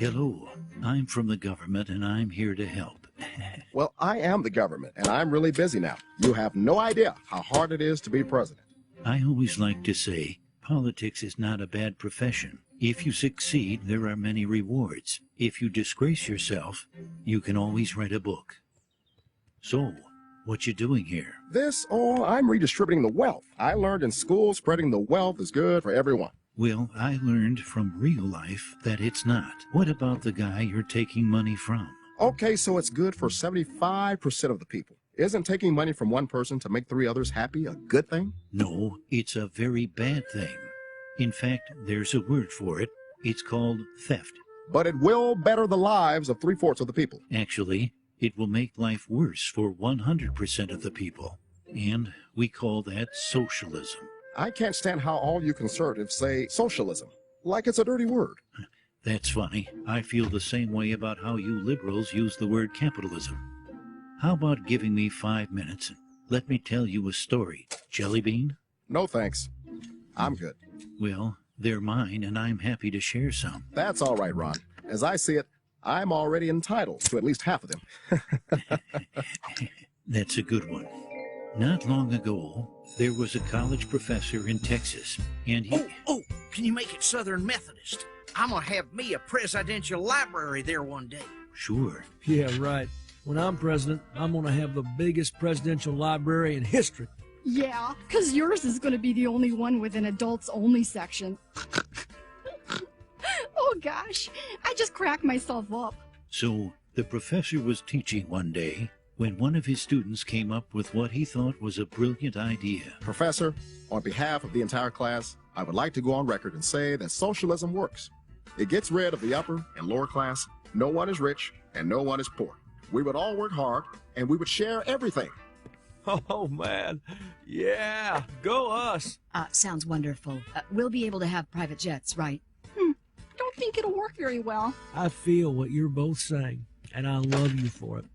Hello, I'm from the government and I'm here to help. Well, I am the government, and I'm really busy now. You have no idea how hard it is to be president. I always like to say, politics is not a bad profession. If you succeed, there are many rewards. If you disgrace yourself, you can always write a book. So, what you doing here? I'm redistributing the wealth. I learned in school spreading the wealth is good for everyone. Well, I learned from real life that it's not. What about the guy you're taking money from? Okay, so it's good for 75% of the people. Isn't taking money from one person to make 3 others happy a good thing? No, it's a very bad thing. In fact, there's a word for it. It's called theft. But it will better the lives of 3/4 of the people. Actually, it will make life worse for 100% of the people. And we call that socialism. I can't stand how all you conservatives say socialism, like it's a dirty word. That's funny. I feel the same way about how you liberals use the word capitalism. How about giving me 5 minutes and let me tell you a story, Jelly Bean? No thanks. I'm good. Well, they're mine and I'm happy to share some. That's all right, Ron. As I see it, I'm already entitled to at least half of them. That's a good one. Not long ago, there was a college professor in Texas, and he... Oh, can you make it Southern Methodist? I'm gonna have me a presidential library there one day. Sure. Yeah, right. When I'm president, I'm gonna have the biggest presidential library in history. Yeah, because yours is going to be the only one with an adults-only section. Oh, gosh. I just cracked myself up. So, the professor was teaching one day when one of his students came up with what he thought was a brilliant idea. Professor, on behalf of the entire class, I would like to go on record and say that socialism works. It gets rid of the upper and lower class. No one is rich and no one is poor. We would all work hard and we would share everything. Oh, man. Yeah, go us. Sounds wonderful. We'll be able to have private jets, right? Don't think it'll work very well. I feel what you're both saying, and I love you for it.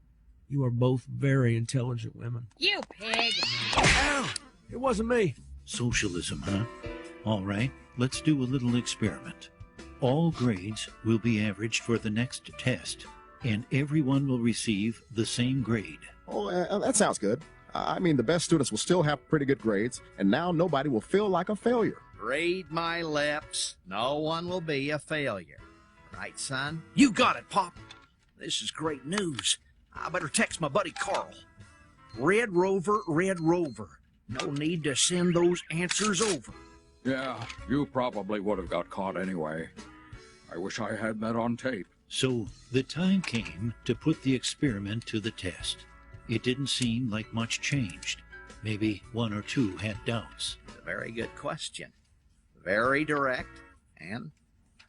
You are both very intelligent women. You pig! Ow! It wasn't me. Socialism, huh? All right, let's do a little experiment. All grades will be averaged for the next test, and everyone will receive the same grade. Oh, that sounds good. I mean, the best students will still have pretty good grades, and now nobody will feel like a failure. Read my lips. No one will be a failure. Right, son? You got it, Pop. This is great news. I better text my buddy Carl. Red Rover, Red Rover. No need to send those answers over. Yeah, you probably would have got caught anyway. I wish I had that on tape. So the time came to put the experiment to the test. It didn't seem like much changed. Maybe one or two had doubts. It's a very good question. Very direct, and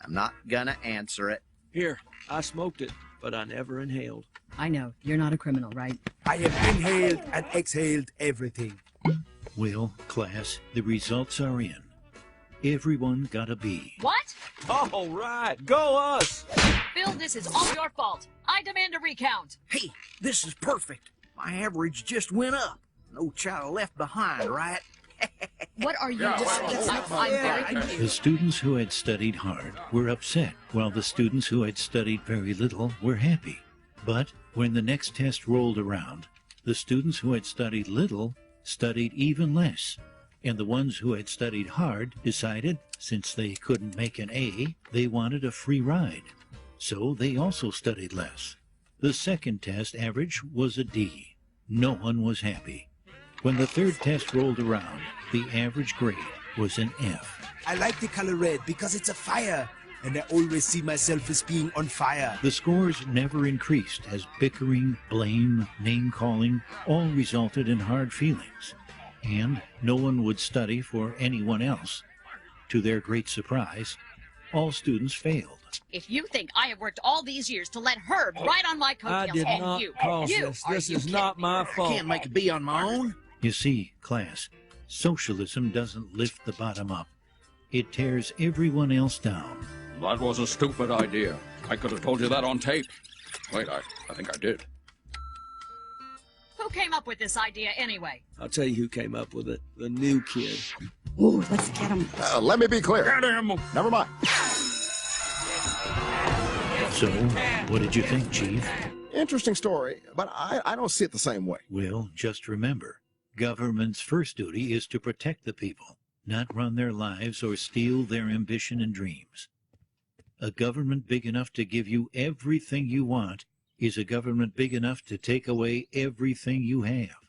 I'm not gonna answer it. Here, I smoked it, but I never inhaled. I know, you're not a criminal, right? I have inhaled and exhaled everything. Well, class, the results are in. Everyone got a B. What? All right, go us! Bill, this is all your fault. I demand a recount. Hey, this is perfect. My average just went up. No child left behind, right? What are you doing? I'm very confused. The students who had studied hard were upset, while the students who had studied very little were happy. But when the next test rolled around, the students who had studied little studied even less, and the ones who had studied hard decided, since they couldn't make an A, they wanted a free ride. So they also studied less. The second test average was a D. No one was happy. When the third test rolled around, the average grade was an F. I like the color red because it's a fire, and I always see myself as being on fire. The scores never increased as bickering, blame, name-calling all resulted in hard feelings, and no one would study for anyone else. To their great surprise, all students failed. If you think I have worked all these years to let Herb ride on my I coattails, did and not you, cause you, this. are This you is kidding not me? my I fault. can't make a B on my own. You see, class, socialism doesn't lift the bottom up. It tears everyone else down. That was a stupid idea. I could have told you that on tape. Wait, I think I did. Who came up with this idea anyway? I'll tell you who came up with it. The new kid. Ooh, let's get him. Let me be clear. Get him! Never mind. So, what did you think, Chief? Interesting story, but I don't see it the same way. Well, just remember, government's first duty is to protect the people, not run their lives or steal their ambition and dreams. A government big enough to give you everything you want is a government big enough to take away everything you have.